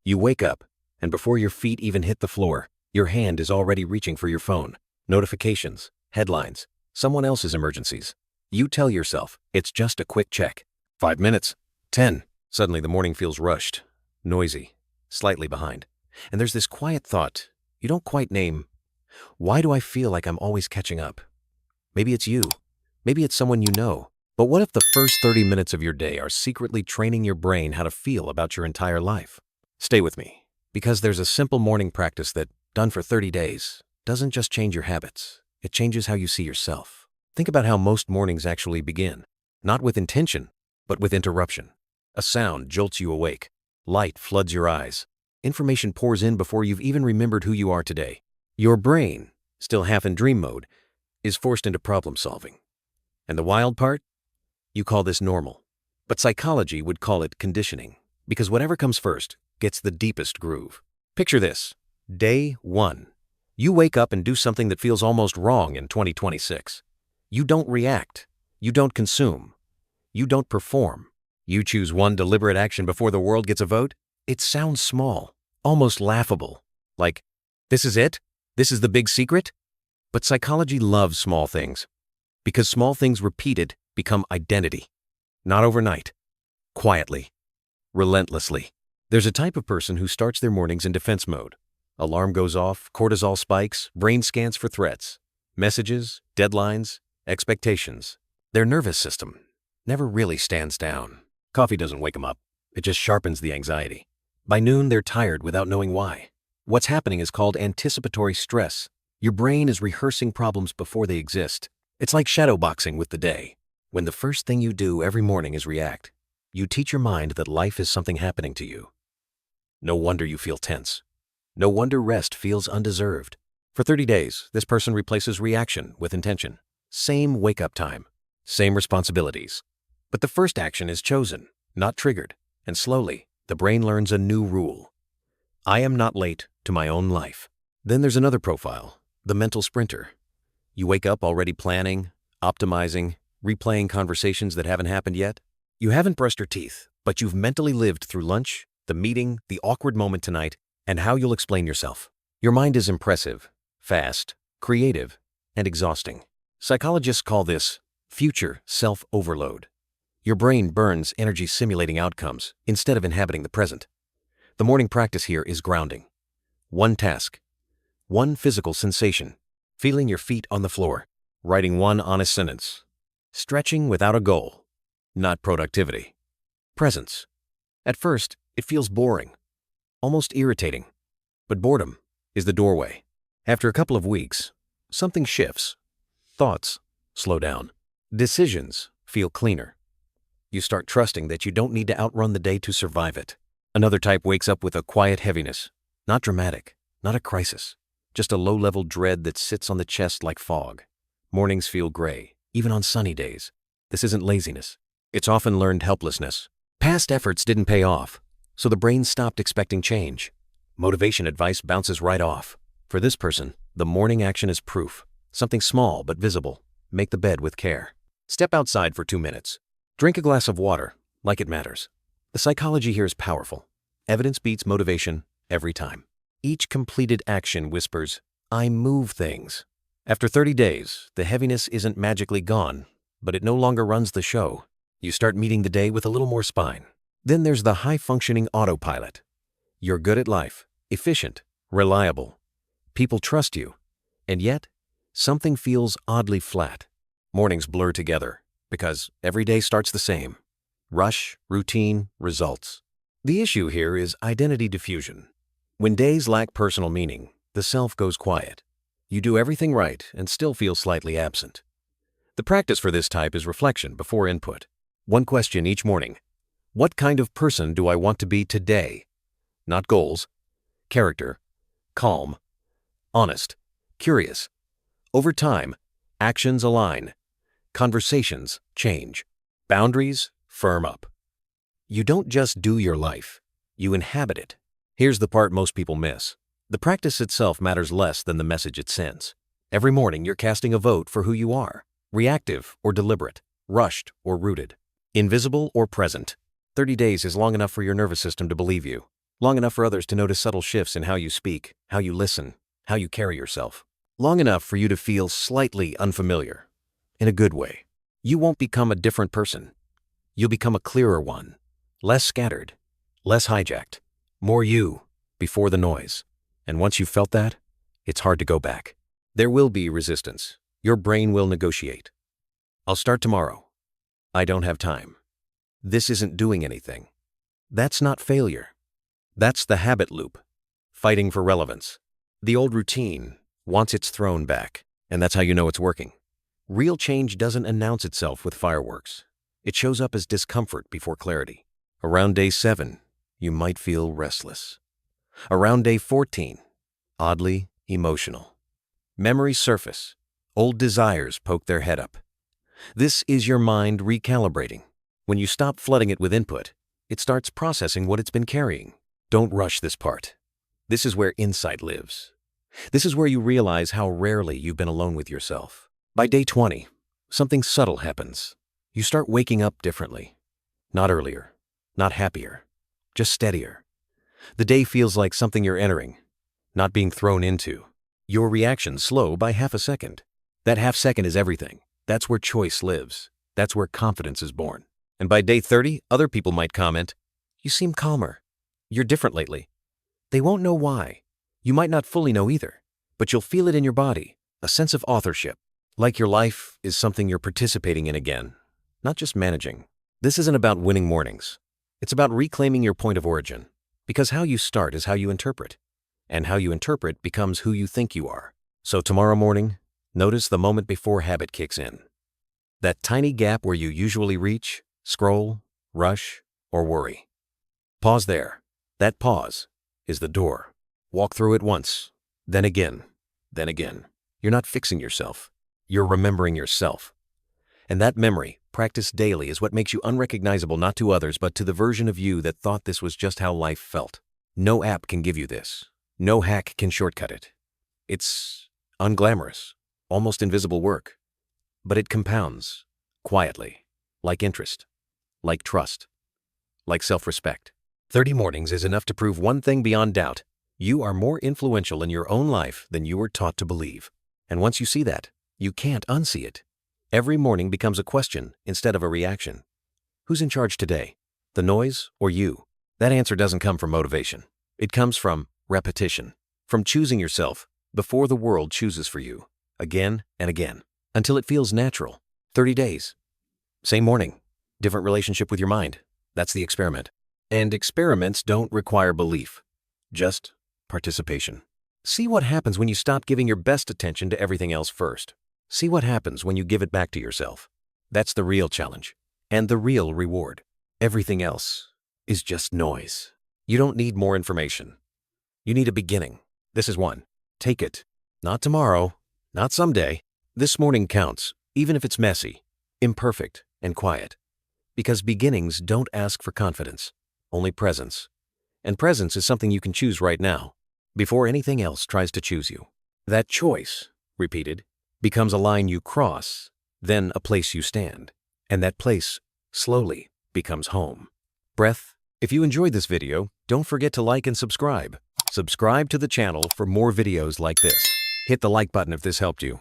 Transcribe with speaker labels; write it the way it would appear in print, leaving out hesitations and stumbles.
Speaker 1: You wake up, and before your feet even hit the floor, your hand is already reaching for your phone. Notifications, headlines, someone else's emergencies. You tell yourself, it's just a quick check. 5 minutes, 10. Suddenly the morning feels rushed, noisy, slightly behind. And there's this quiet thought you don't quite name. Why do I feel like I'm always catching up? Maybe it's you. Maybe it's someone you know. But what if the first 30 minutes of your day are secretly training your brain how to feel about your entire life? Stay with me, because there's a simple morning practice that, done for 30 days, doesn't just change your habits. It changes how you see yourself. Think about how most mornings actually begin. Not with intention, but with interruption. A sound jolts you awake. Light floods your eyes. Information pours in before you've even remembered who you are today. Your brain, still half in dream mode, is forced into problem solving. And the wild part? You call this normal. But psychology would call it conditioning, because whatever comes first gets the deepest groove. Picture this. Day 1. You wake up and do something that feels almost wrong in 2026. You don't react. You don't consume. You don't perform. You choose one deliberate action before the world gets a vote? It sounds small, almost laughable. Like, this is it? This is the big secret? But psychology loves small things, because small things repeated become identity. Not overnight. Quietly. Relentlessly. There's a type of person who starts their mornings in defense mode. Alarm goes off, cortisol spikes, brain scans for threats, messages, deadlines, expectations. Their nervous system never really stands down. Coffee doesn't wake them up. It just sharpens the anxiety. By noon, they're tired without knowing why. What's happening is called anticipatory stress. Your brain is rehearsing problems before they exist. It's like shadowboxing with the day. When the first thing you do every morning is react, you teach your mind that life is something happening to you. No wonder you feel tense. No wonder rest feels undeserved. For 30 days, this person replaces reaction with intention. Same wake-up time, same responsibilities. But the first action is chosen, not triggered, and slowly, the brain learns a new rule. I am not late to my own life. Then there's another profile, the mental sprinter. You wake up already planning, optimizing, replaying conversations that haven't happened yet. You haven't brushed your teeth, but you've mentally lived through lunch, the meeting, the awkward moment tonight, and how you'll explain yourself. Your mind is impressive, fast, creative, and exhausting. Psychologists call this future self-overload. Your brain burns energy simulating outcomes instead of inhabiting the present. The morning practice here is grounding. One task, one physical sensation, feeling your feet on the floor, writing one honest sentence, stretching without a goal, not productivity. Presence. At first, it feels boring, almost irritating, but boredom is the doorway. After a couple of weeks, something shifts. Thoughts slow down. Decisions feel cleaner. You start trusting that you don't need to outrun the day to survive it. Another type wakes up with a quiet heaviness. Not dramatic, not a crisis, just a low-level dread that sits on the chest like fog. Mornings feel gray, even on sunny days. This isn't laziness. It's often learned helplessness. Past efforts didn't pay off, so the brain stopped expecting change. Motivation advice bounces right off. For this person, the morning action is proof. Something small but visible. Make the bed with care. Step outside for 2 minutes. Drink a glass of water, like it matters. The psychology here is powerful. Evidence beats motivation every time. Each completed action whispers, I move things. After 30 days, the heaviness isn't magically gone, but it no longer runs the show. You start meeting the day with a little more spine. Then there's the high-functioning autopilot. You're good at life, efficient, reliable. People trust you. And yet, something feels oddly flat. Mornings blur together, because every day starts the same. Rush, routine, results. The issue here is identity diffusion. When days lack personal meaning, the self goes quiet. You do everything right and still feel slightly absent. The practice for this type is reflection before input. One question each morning. What kind of person do I want to be today? Not goals. Character. Calm. Honest. Curious. Over time, actions align. Conversations change. Boundaries firm up. You don't just do your life. You inhabit it. Here's the part most people miss. The practice itself matters less than the message it sends. Every morning you're casting a vote for who you are. Reactive or deliberate. Rushed or rooted. Invisible or present. 30 days is long enough for your nervous system to believe you. Long enough for others to notice subtle shifts in how you speak, how you listen, how you carry yourself. Long enough for you to feel slightly unfamiliar, in a good way. You won't become a different person. You'll become a clearer one, less scattered, less hijacked, more you, before the noise. And once you've felt that, it's hard to go back. There will be resistance. Your brain will negotiate. I'll start tomorrow. I don't have time. This isn't doing anything. That's not failure. That's the habit loop, fighting for relevance. The old routine wants its throne back, and that's how you know it's working. Real change doesn't announce itself with fireworks. It shows up as discomfort before clarity. Around day 7, you might feel restless. Around day 14, oddly emotional. Memories surface. Old desires poke their head up. This is your mind recalibrating. When you stop flooding it with input, it starts processing what it's been carrying. Don't rush this part. This is where insight lives. This is where you realize how rarely you've been alone with yourself. By day 20, something subtle happens. You start waking up differently. Not earlier, not happier, just steadier. The day feels like something you're entering, not being thrown into. Your reactions slow by half a second. That half second is everything. That's where choice lives. That's where confidence is born. And by day 30, other people might comment, "You seem calmer. You're different lately." They won't know why. You might not fully know either, but you'll feel it in your body, a sense of authorship, like your life is something you're participating in again, not just managing. This isn't about winning mornings. It's about reclaiming your point of origin, because how you start is how you interpret, and how you interpret becomes who you think you are. So tomorrow morning, notice the moment before habit kicks in. That tiny gap where you usually reach, scroll, rush, or worry. Pause there. That pause is the door. Walk through it once, then again, then again. You're not fixing yourself. You're remembering yourself. And that memory, practiced daily, is what makes you unrecognizable not to others but to the version of you that thought this was just how life felt. No app can give you this. No hack can shortcut it. It's unglamorous, almost invisible work. But it compounds, quietly, like interest, like trust, like self-respect. 30 mornings is enough to prove one thing beyond doubt. You are more influential in your own life than you were taught to believe. And once you see that, you can't unsee it. Every morning becomes a question instead of a reaction. Who's in charge today? The noise or you? That answer doesn't come from motivation. It comes from repetition, from choosing yourself before the world chooses for you, again and again, until it feels natural. 30 days. Same morning, different relationship with your mind. That's the experiment. And experiments don't require belief, just participation. See what happens when you stop giving your best attention to everything else first. See what happens when you give it back to yourself. That's the real challenge and the real reward. Everything else is just noise. You don't need more information. You need a beginning. This is one. Take it. Not tomorrow, not someday. This morning counts, even if it's messy, imperfect, and quiet. Because beginnings don't ask for confidence, only presence. And presence is something you can choose right now, before anything else tries to choose you. That choice, repeated, becomes a line you cross, then a place you stand. And that place, slowly, becomes home. Breath. If you enjoyed this video, don't forget to like and subscribe. Subscribe to the channel for more videos like this. Hit the like button if this helped you.